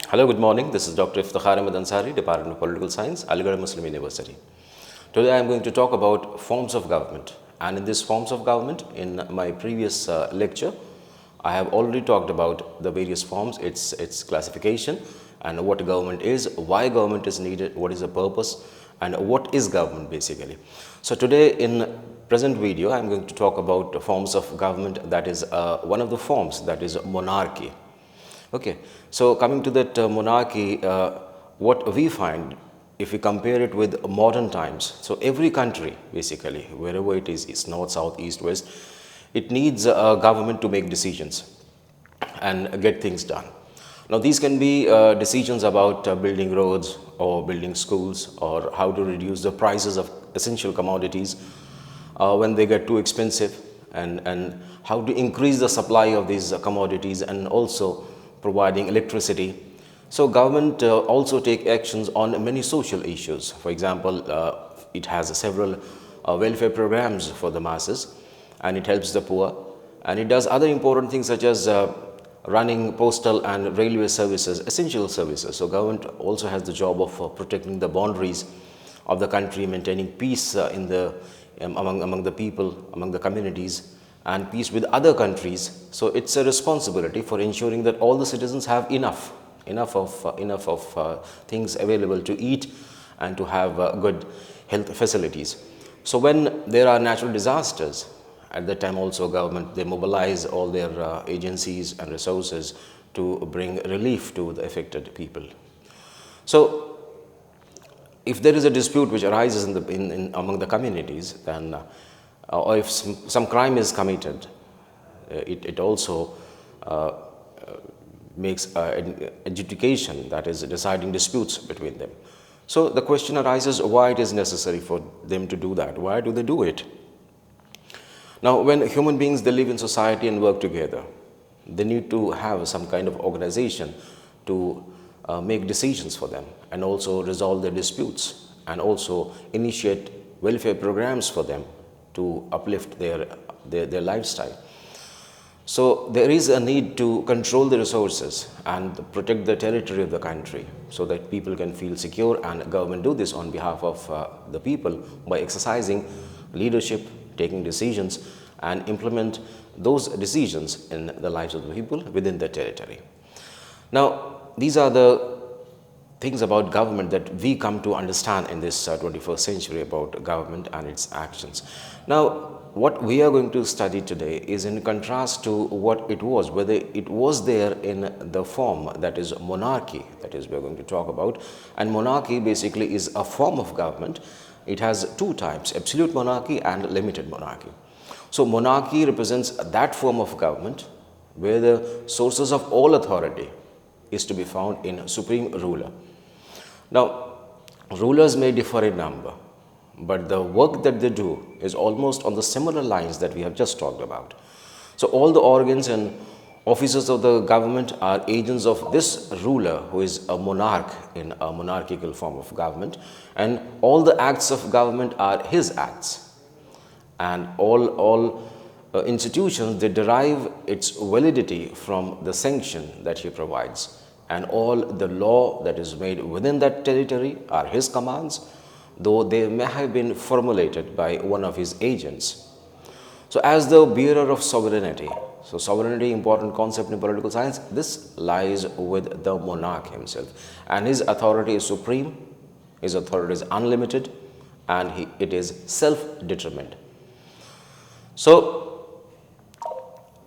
Hello, good morning. This is Dr. Iftikhar Ahmed Ansari, Department of Political Science, Aligarh Muslim University. Today I am going to talk about forms of government. And in this forms of government, in my previous lecture, I have already talked about the various forms, its classification, and what government is, why government is needed, what is the purpose, and what is government basically. So today in present video, I am going to talk about forms of government. That is one of the forms, that is monarchy. Okay, so coming to that monarchy, what we find if we compare it with modern times, so every country basically, wherever it is north, south, east, west, it needs a government to make decisions and get things done. Now these can be decisions about building roads or building schools or how to reduce the prices of essential commodities when they get too expensive, and how to increase the supply of these commodities, and also providing electricity. So government also take actions on many social issues. For example, it has several welfare programs for the masses, and it helps the poor, and it does other important things such as running postal and railway services, essential services. So government also has the job of protecting the boundaries of the country, maintaining peace among the people, among the communities, and peace with other countries. So it's a responsibility for ensuring that all the citizens have enough of things available to eat and to have good health facilities. So when there are natural disasters, at that time also government, they mobilize all their agencies and resources to bring relief to the affected people. So if there is a dispute which arises among the communities, then or if some crime is committed, it also makes an adjudication, that is deciding disputes between them. So the question arises why it is necessary for them to do that. Why do they do it? Now when human beings, they live in society and work together, they need to have some kind of organization to make decisions for them, and also resolve their disputes, and also initiate welfare programs for them to uplift their lifestyle. So there is a need to control the resources and protect the territory of the country so that people can feel secure, and government do this on behalf of the people by exercising leadership, taking decisions, and implement those decisions in the lives of the people within the territory. Now these are the things about government that we come to understand in this 21st century about government and its actions. Now what we are going to study today is in contrast to what it was, whether it was there in the form, that is monarchy, that is we are going to talk about. And monarchy basically is a form of government. It has two types, absolute monarchy and limited monarchy. So monarchy represents that form of government where the sources of all authority is to be found in supreme ruler. Now rulers may differ in number, but the work that they do is almost on the similar lines that we have just talked about. So all the organs and officers of the government are agents of this ruler, who is a monarch in a monarchical form of government, and all the acts of government are his acts, and all institutions, they derive its validity from the sanction that he provides, and all the law that is made within that territory are his commands, though they may have been formulated by one of his agents. So as the bearer of sovereignty, so sovereignty, important concept in political science, this lies with the monarch himself, and his authority is supreme, his authority is unlimited, and it is self-determined. So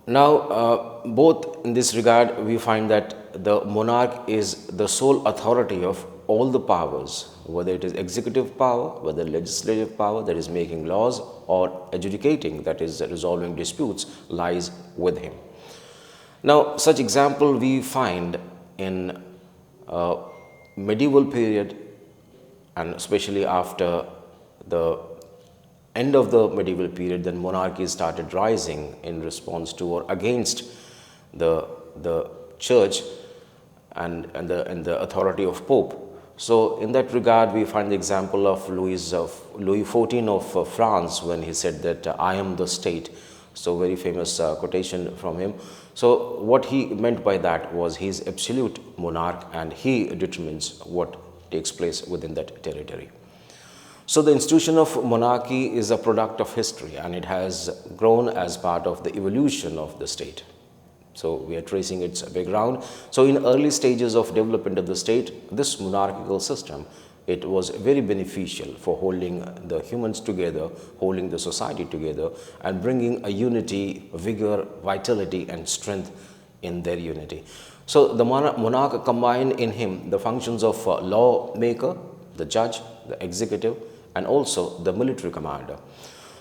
now both in this regard we find that the monarch is the sole authority of all the powers, whether it is executive power, whether legislative power, that is making laws, or adjudicating, that is resolving disputes, lies with him. Now such example we find in medieval period, and especially after the end of the medieval period, then monarchies started rising in response to or against the church and the authority of Pope. So in that regard, we find the example of Louis XIV of France, when he said that I am the state. So very famous quotation from him. So what he meant by that was he is absolute monarch and he determines what takes place within that territory. So the institution of monarchy is a product of history and it has grown as part of the evolution of the state. So we are tracing its background. So in early stages of development of the state, this monarchical system, it was very beneficial for holding the humans together, holding the society together and bringing a unity, vigor, vitality and strength in their unity. So the monarch combined in him the functions of lawmaker, the judge, the executive and also the military commander,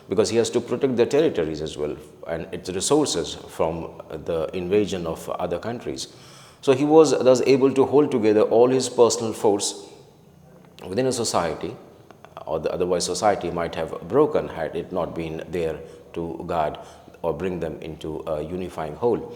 because he has to protect the territories as well and its resources from the invasion of other countries. So he was thus able to hold together all his personal force within a society, or otherwise society might have broken had it not been there to guard or bring them into a unifying whole.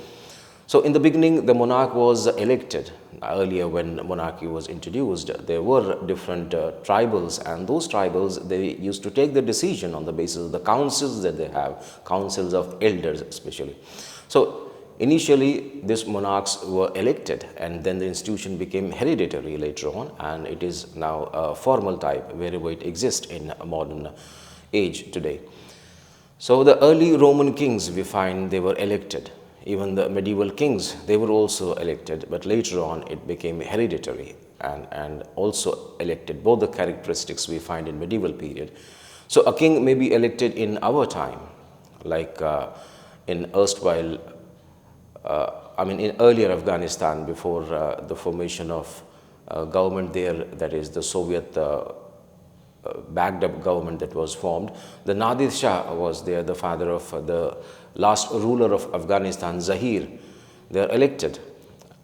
So in the beginning, the monarch was elected. Earlier when monarchy was introduced, there were different tribals and those tribals, they used to take the decision on the basis of the councils that they have, councils of elders especially. So initially, these monarchs were elected and then the institution became hereditary later on and it is now a formal type wherever it exists in a modern age today. So the early Roman kings, we find they were elected. Even the medieval kings, they were also elected, but later on it became hereditary and also elected, both the characteristics we find in medieval period. So a king may be elected in our time, like in erstwhile, in earlier Afghanistan, before the formation of government there, that is the Soviet backed up government that was formed. The Nadir Shah was there, the father of the last ruler of Afghanistan, Zahir. They are elected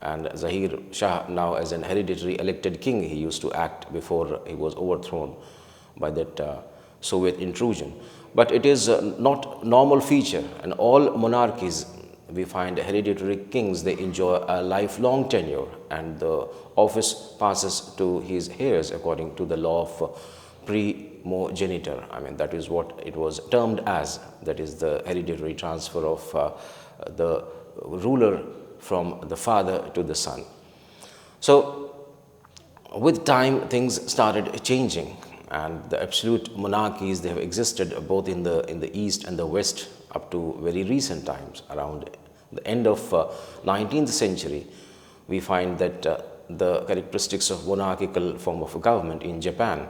and Zahir Shah now as an hereditary elected king, he used to act before he was overthrown by that Soviet intrusion. But it is not normal feature and all monarchies we find hereditary kings, they enjoy a lifelong tenure and the office passes to his heirs according to the law of primogeniture. That is what it was termed as, that is the hereditary transfer of the ruler from the father to the son. So with time things started changing and the absolute monarchies, they have existed both in the east and the west up to very recent times. Around the end of 19th century, we find that the characteristics of monarchical form of government in Japan.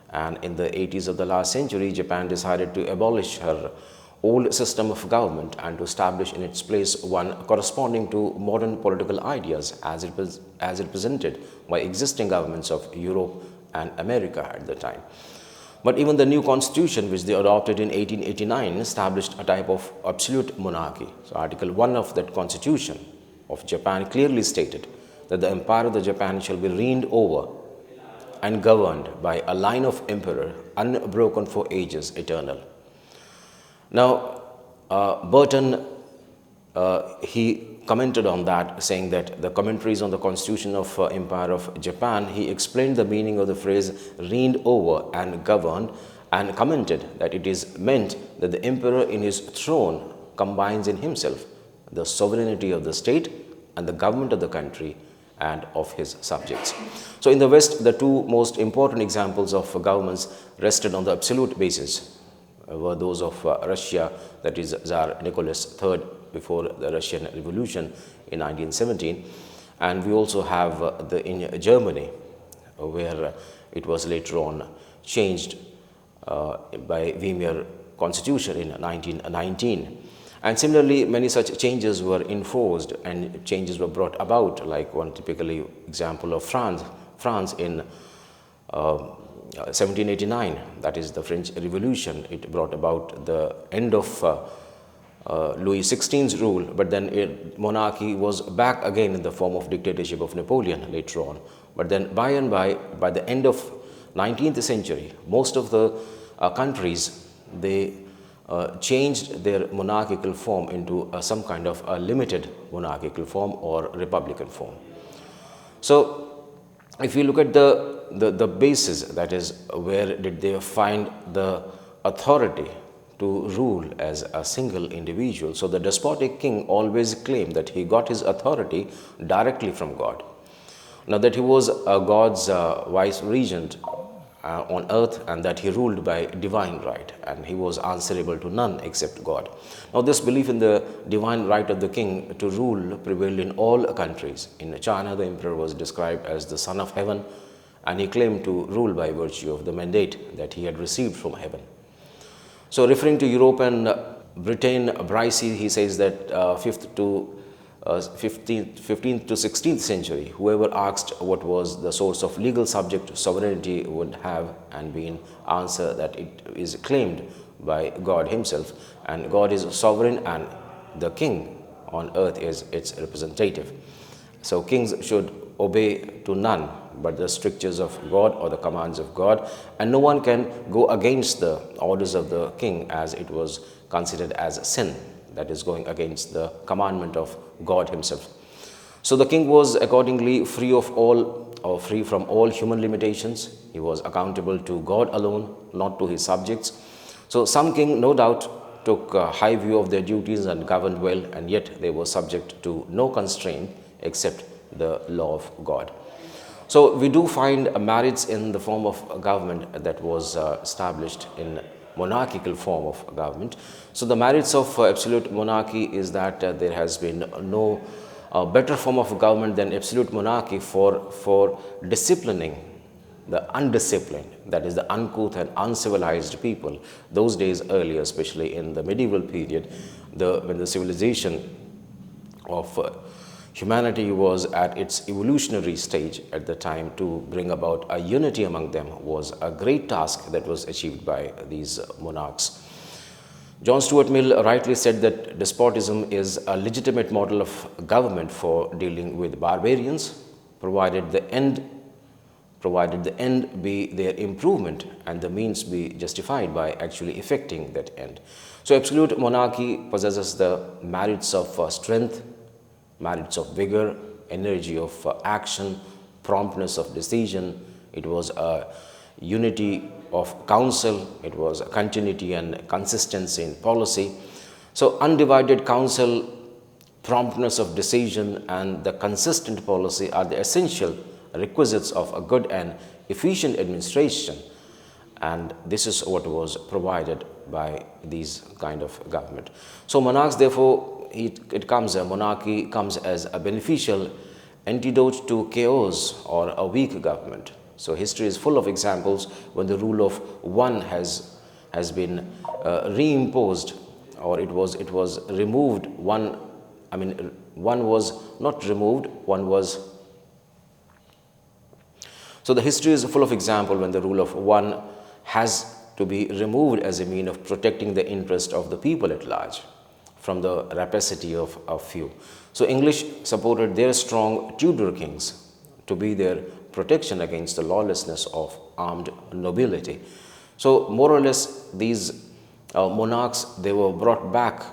And in the 80s of the last century, Japan decided to abolish her old system of government and to establish in its place one corresponding to modern political ideas as represented by existing governments of Europe and America at the time. But even the new constitution which they adopted in 1889 established a type of absolute monarchy. So Article 1 of that constitution of Japan clearly stated that the empire of the Japan shall be reigned over and governed by a line of emperor unbroken for ages eternal. Now, Burton, he commented on that, saying that the commentaries on the Constitution of Empire of Japan, he explained the meaning of the phrase reigned over and governed and commented that it is meant that the emperor in his throne combines in himself the sovereignty of the state and the government of the country and of his subjects. So in the West, the two most important examples of governments rested on the absolute basis were those of Russia, that is Tsar Nicholas III before the Russian Revolution in 1917, and we also have in Germany, where it was later on changed by Weimar Constitution in 1919. And similarly, many such changes were enforced and changes were brought about, like one typical example of France in 1789, that is the French Revolution. It brought about the end of Louis XVI's rule, but then monarchy was back again in the form of dictatorship of Napoleon later on. But then by and by the end of 19th century, most of the countries, they changed their monarchical form into some kind of a limited monarchical form or republican form. So if you look at the basis, that is where did they find the authority to rule as a single individual. So the despotic king always claimed that he got his authority directly from God. Now that he was God's vice regent on earth, and that he ruled by divine right, and he was answerable to none except God. Now this belief in the divine right of the king to rule prevailed in all countries. In China, the emperor was described as the son of heaven, and he claimed to rule by virtue of the mandate that he had received from heaven. So referring to Europe and Britain, Bryce, he says that 15th to 16th century, whoever asked what was the source of legal subject sovereignty would have and been answer that it is claimed by God himself, and God is sovereign and the king on earth is its representative. So kings should obey to none but the strictures of God or the commands of God, and no one can go against the orders of the king, as it was considered as sin, that is going against the commandment of God himself. So the king was accordingly free from all human limitations. He was accountable to God alone, not to his subjects. So some king no doubt took a high view of their duties and governed well, and yet they were subject to no constraint except the law of God. So we do find merits in the form of government that was established in monarchical form of government. So the merits of absolute monarchy is that there has been no better form of government than absolute monarchy for disciplining the undisciplined, that is the uncouth and uncivilized people. Those days earlier, especially in the medieval period, when the civilization of humanity was at its evolutionary stage at the time, to bring about a unity among them was a great task that was achieved by these monarchs. John Stuart Mill rightly said that despotism is a legitimate model of government for dealing with barbarians, provided the end be their improvement and the means be justified by actually effecting that end. So absolute monarchy possesses the merits of strength, merits of vigor, energy of action, promptness of decision. It was a unity of counsel, it was a continuity and consistency in policy. So undivided counsel, promptness of decision, and the consistent policy are the essential requisites of a good and efficient administration, and this is what was provided by these kind of government. So monarchs, therefore, monarchy comes as a beneficial antidote to chaos or a weak government. So history is full of examples when the rule of one has been reimposed, or it was removed. One was not removed, one was. So the history is full of example when the rule of one has to be removed as a mean of protecting the interest of the people at large from the rapacity of a few. So English supported their strong Tudor kings to be their protection against the lawlessness of armed nobility. So more or less these monarchs, they were brought back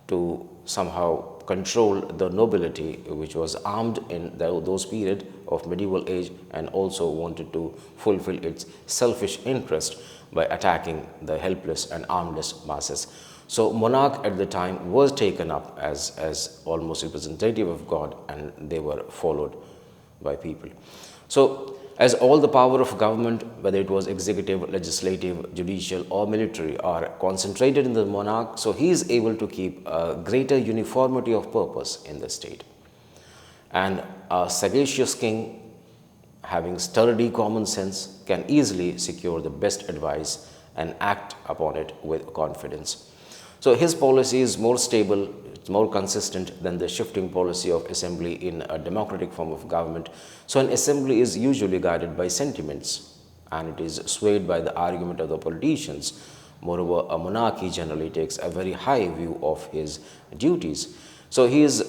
to somehow control the nobility which was armed in those period of medieval age, and also wanted to fulfill its selfish interest by attacking the helpless and armless masses. So monarch at the time was taken up as almost representative of God, and they were followed by people. So as all the power of government, whether it was executive, legislative, judicial or military, are concentrated in the monarch, so he is able to keep a greater uniformity of purpose in the state. And a sagacious king, having sturdy common sense, can easily secure the best advice and act upon it with confidence. So his policy is more stable, it's more consistent than the shifting policy of assembly in a democratic form of government. So an assembly is usually guided by sentiments, and it is swayed by the argument of the politicians. Moreover, a monarchy generally takes a very high view of his duties. So he is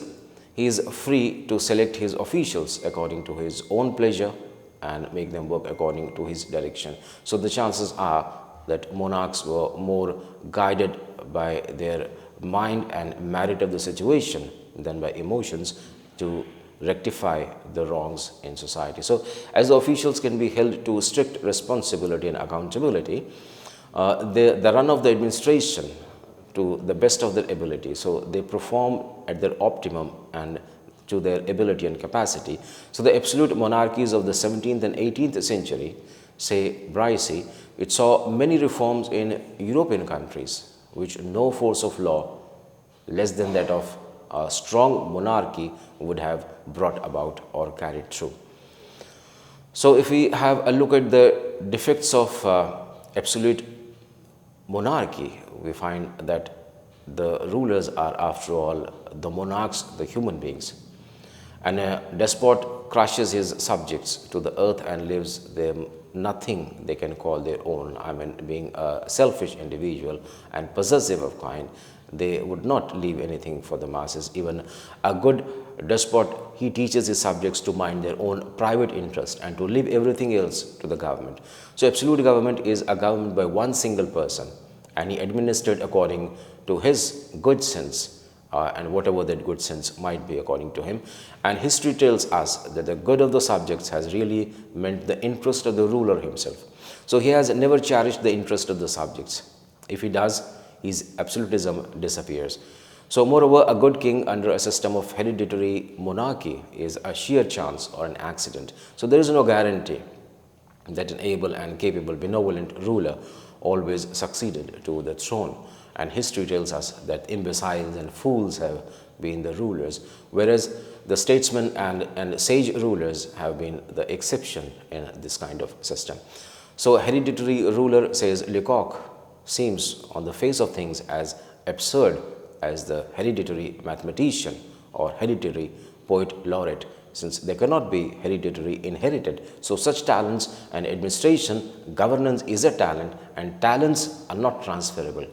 free to select his officials according to his own pleasure and make them work according to his direction. So the chances are that monarchs were more guided by their mind and merit of the situation than by emotions to rectify the wrongs in society. So as the officials can be held to strict responsibility and accountability, the run of the administration to the best of their ability. So they perform at their optimum and to their ability and capacity. So the absolute monarchies of the 17th and 18th century, say Bricy, it saw many reforms in European countries, which no force of law less than that of a strong monarchy would have brought about or carried through. So if we have a look at the defects of absolute monarchy, we find that the rulers are, after all, the monarchs, the human beings. And a despot crushes his subjects to the earth and leaves them nothing they can call their own. I mean, being a selfish individual and possessive of kind, they would not leave anything for the masses. Even a good despot, he teaches his subjects to mind their own private interest and to leave everything else to the government. So absolute government is a government by one single person, and he administered according to his good sense, and whatever that good sense might be according to him. And history tells us that the good of the subjects has really meant the interest of the ruler himself. So he has never cherished the interest of the subjects. If he does, his absolutism disappears. So moreover, a good king under a system of hereditary monarchy is a sheer chance or an accident. So there is no guarantee that an able and capable benevolent ruler always succeeded to the throne. And history tells us that imbeciles and fools have been the rulers, whereas the statesmen and sage rulers have been the exception in this kind of system. So a hereditary ruler, says Lecoq, seems on the face of things as absurd as the hereditary mathematician or hereditary poet laureate, since they cannot be hereditary inherited. So such talents and administration, governance is a talent, and talents are not transferable.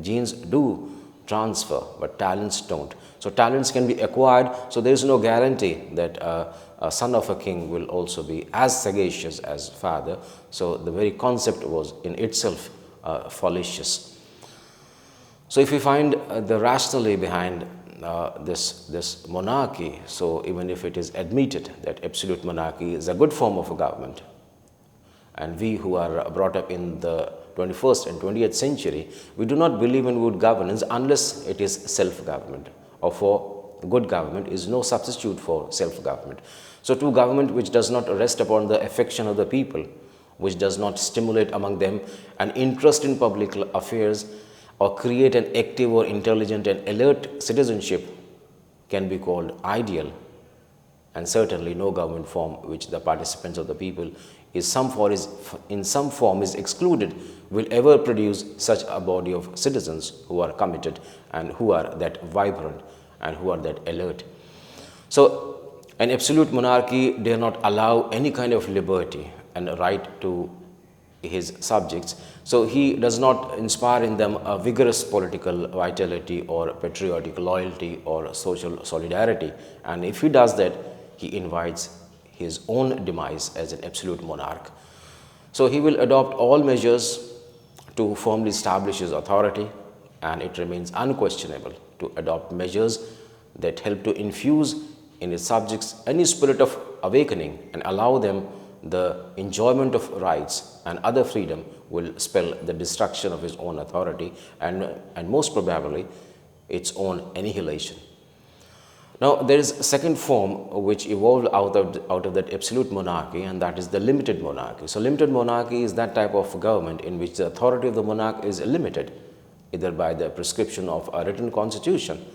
Genes do transfer, but talents don't. So talents can be acquired, so there is no guarantee that a son of a king will also be as sagacious as father. So the very concept was in itself fallacious. So if we find the rationale behind this monarchy, so even if it is admitted that absolute monarchy is a good form of a government, and we who are brought up in the 21st and 20th century, we do not believe in good governance unless it is self-government, or for good government is no substitute for self-government. So to government which does not rest upon the affection of the people, which does not stimulate among them an interest in public affairs or create an active or intelligent and alert citizenship, can be called ideal. And certainly no government form which the participants of the people in some form is excluded will ever produce such a body of citizens who are committed and who are that vibrant and who are that alert. So an absolute monarchy dare not allow any kind of liberty and right to his subjects. So he does not inspire in them a vigorous political vitality or patriotic loyalty or social solidarity. And if he does that, he invites his own demise as an absolute monarch. So he will adopt all measures to firmly establish his authority, and it remains unquestionable to adopt measures that help to infuse in his subjects any spirit of awakening and allow them the enjoyment of rights and other freedom will spell the destruction of his own authority and most probably its own annihilation. Now, there is a second form which evolved out of that absolute monarchy, and that is the limited monarchy. So, limited monarchy is that type of government in which the authority of the monarch is limited, either by the prescription of a written constitution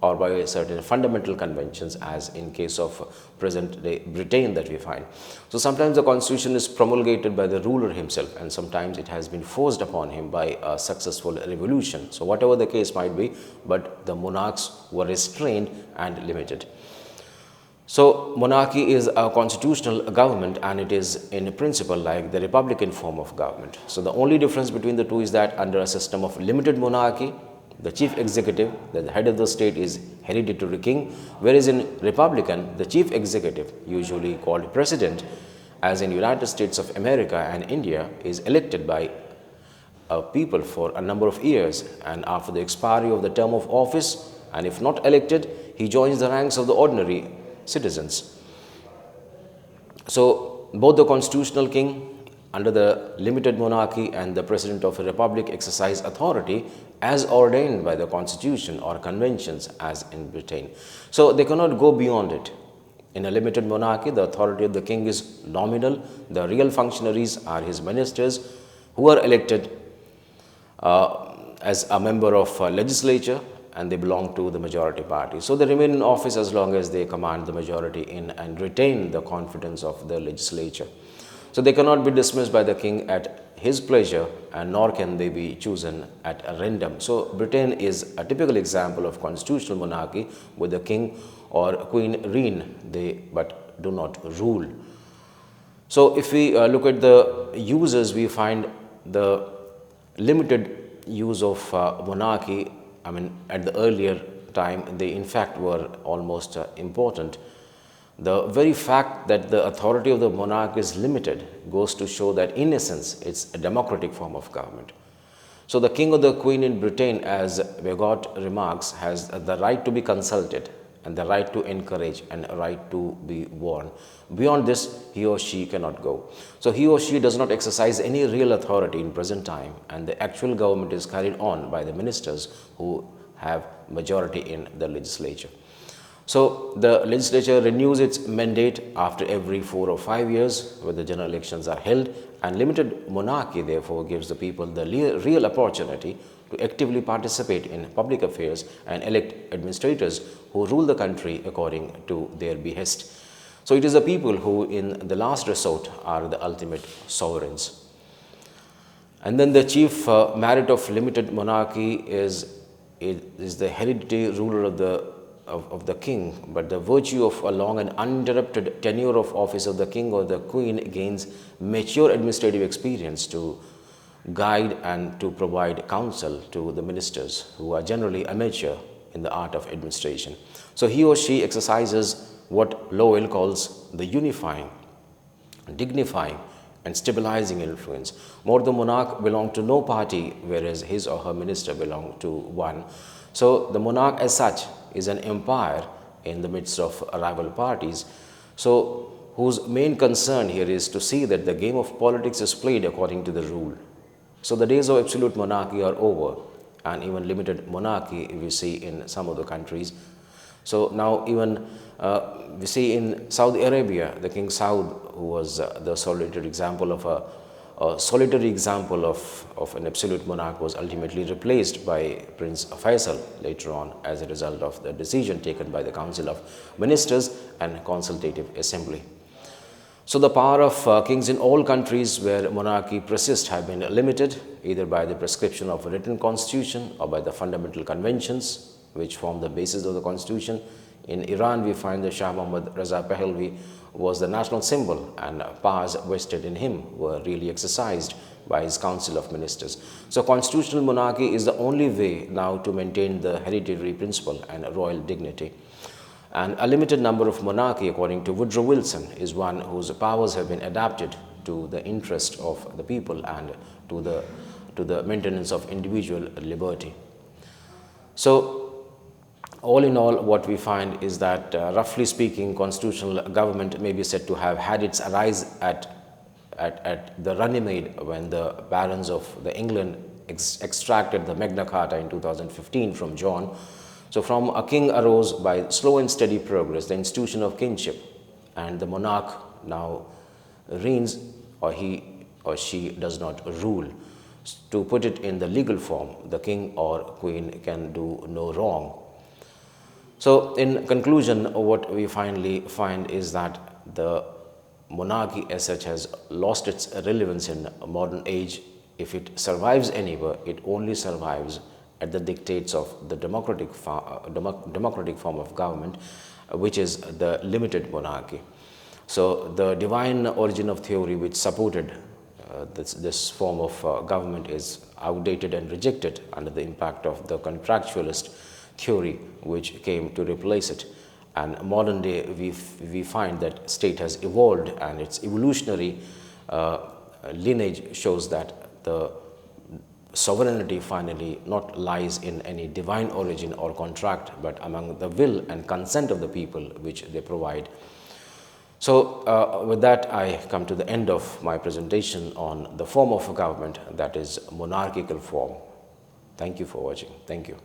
or by certain fundamental conventions, as in case of present-day Britain that we find. So sometimes the constitution is promulgated by the ruler himself, and sometimes it has been forced upon him by a successful revolution. So whatever the case might be, but the monarchs were restrained and limited. So monarchy is a constitutional government, and it is in principle like the republican form of government. So the only difference between the two is that under a system of limited monarchy, the chief executive, the head of the state, is hereditary king, whereas in republican, the chief executive, usually called president, as in United States of America and India, is elected by people for a number of years, and after the expiry of the term of office, and if not elected, he joins the ranks of the ordinary citizens. So both the constitutional king under the limited monarchy, and the president of a republic exercise authority as ordained by the constitution or conventions as in Britain. So they cannot go beyond it. In a limited monarchy, the authority of the king is nominal. The real functionaries are his ministers, who are elected as a member of legislature, and they belong to the majority party. So they remain in office as long as they command the majority in and retain the confidence of the legislature. So they cannot be dismissed by the king at his pleasure, and nor can they be chosen at a random. So Britain is a typical example of constitutional monarchy, with the king or queen reign, they but do not rule. So if we look at the uses, we find the limited use of monarchy. I mean, at the earlier time, they in fact were almost important. The very fact that the authority of the monarch is limited goes to show that, in essence, it's a democratic form of government. So the king or the queen in Britain, as Begot remarks, has the right to be consulted and the right to encourage and a right to be warned. Beyond this, he or she cannot go. So he or she does not exercise any real authority in present time, and the actual government is carried on by the ministers who have majority in the legislature. So the legislature renews its mandate after every 4 or 5 years, where the general elections are held, and limited monarchy therefore gives the people the real opportunity to actively participate in public affairs and elect administrators who rule the country according to their behest. So it is the people who, in the last resort, are the ultimate sovereigns. And then the chief merit of limited monarchy is the hereditary ruler of the king, but the virtue of a long and uninterrupted tenure of office of the king or the queen gains mature administrative experience to guide and to provide counsel to the ministers, who are generally amateur in the art of administration. So he or she exercises what Lowell calls the unifying, dignifying, and stabilizing influence. More, the monarch belonged to no party, whereas his or her minister belonged to one. So the monarch as such is an empire in the midst of rival parties, so whose main concern here is to see that the game of politics is played according to the rule. So the days of absolute monarchy are over, and even limited monarchy we see in some of the countries. So now even we see in Saudi Arabia, the King Saud, who was the solitary example of an absolute monarch, was ultimately replaced by Prince Faisal later on, as a result of the decision taken by the Council of Ministers and Consultative Assembly. So the power of kings in all countries where monarchy persists have been limited, either by the prescription of a written constitution or by the fundamental conventions which form the basis of the constitution. In Iran, we find that Shah Muhammad Raza Pahlavi was the national symbol, and powers vested in him were really exercised by his Council of Ministers. So constitutional monarchy is the only way now to maintain the hereditary principle and royal dignity. And a limited number of monarchy, according to Woodrow Wilson, is one whose powers have been adapted to the interest of the people and to the maintenance of individual liberty. So all in all, what we find is that, roughly speaking, constitutional government may be said to have had its rise at the Runnymede, when the barons of the England extracted the Magna Carta in 2015 from John. So from a king arose by slow and steady progress the institution of kingship, and the monarch now reigns, or he or she does not rule. To put it in the legal form, the king or queen can do no wrong. So in conclusion, what we finally find is that the monarchy as such has lost its relevance in a modern age. If it survives anywhere, it only survives at the dictates of the democratic form of government, which is the limited monarchy. So the divine origin of theory which supported this form of government is outdated and rejected under the impact of the contractualist theory which came to replace it. And modern day we find that state has evolved, and its evolutionary lineage shows that the sovereignty finally not lies in any divine origin or contract, but among the will and consent of the people which they provide. So with that, I come to the end of my presentation on the form of a government, that is monarchical form. Thank you for watching. Thank you.